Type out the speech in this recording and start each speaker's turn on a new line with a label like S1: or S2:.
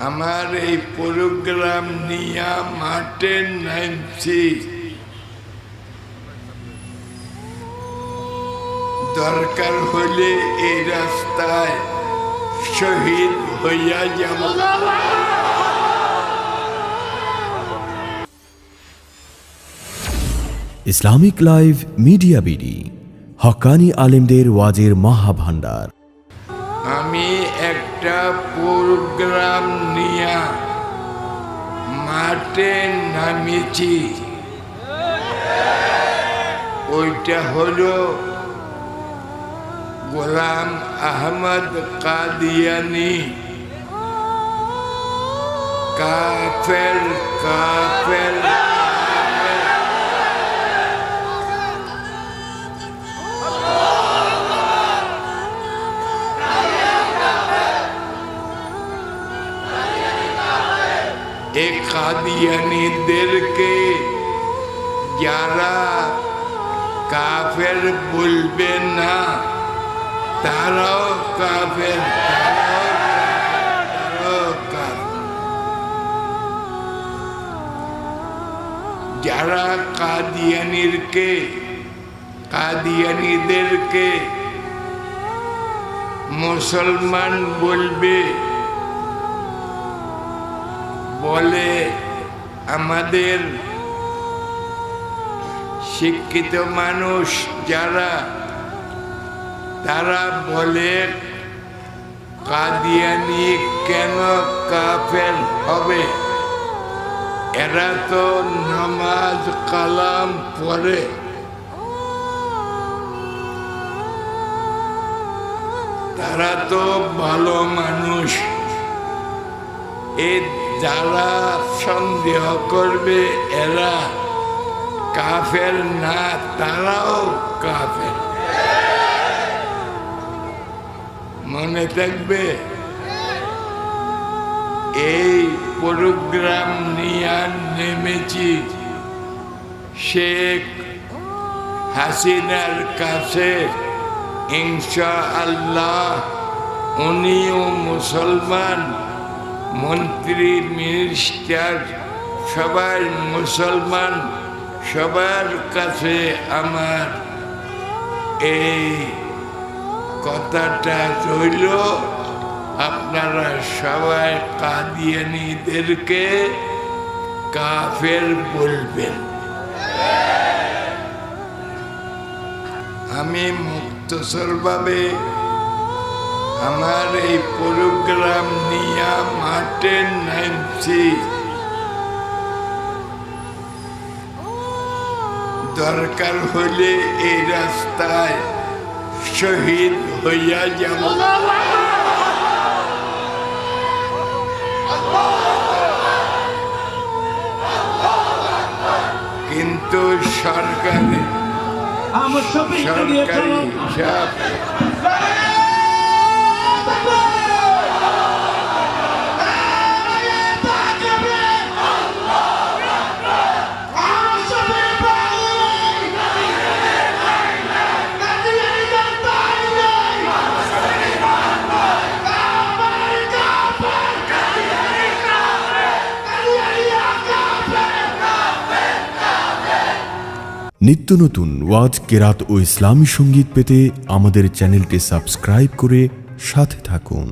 S1: আমার এই প্রোগ্রাম নিয়ে মাঠে নামছি, দরকার হলে এই রাস্তায় শহীদ হইয়া যাব।
S2: ইসলামিক লাইভ মিডিয়া বিডি, হক্কানি আলেমদের ওয়াজের মহাভান্ডার।
S1: আমি একটা প্রোগ্রাম নিয়ে মাঠে নামেছি, ওইটা হলো গোলাম আহমদ কাদিয়ানি কাফের কাফের এই কাদিয়ানীদেরকে যারা কাফের বলবে না তারাও কাফের, যারা কাদিয়ানীদেরকে মুসলমান বলবে, বলে আমাদের শিক্ষিত মানুষ যারা, তারা বলে কাদিয়ানি কেন কাফের হবে, এরা তো নামাজ কালাম পড়ে। তারা তো ভালো মানুষ। এই যারা সন্দেহ করবে এরা কাফের না, তারাও কাফের। মনে থাকবে, এই প্রোগ্রাম নিয়ে নেমেছি শেখ হাসিনার কাছে। ইনশাআল্লাহ উনিও মুসলমান, মন্ত্রী মিনিস্টার সবাই মুসলমান, সবার কাছে আমার এই কথাটা রইল, আপনারা সবাই কাদিয়ানীদেরকে কাফের বলবেন। আমি মুক্তসরভাবে আমার এই প্রোগ্রাম নিয়ে মাঠে নামছি, দরকার হলে এই রাস্তায় শহীদ হইয়া যাব। কিন্তু সরকারি হিসাব
S2: নিত্য নতুন ওয়াজ, কেরাত ও ইসলামী সঙ্গীত পেতে আমাদের চ্যানেলটি সাবস্ক্রাইব করে সাথে থাকুন।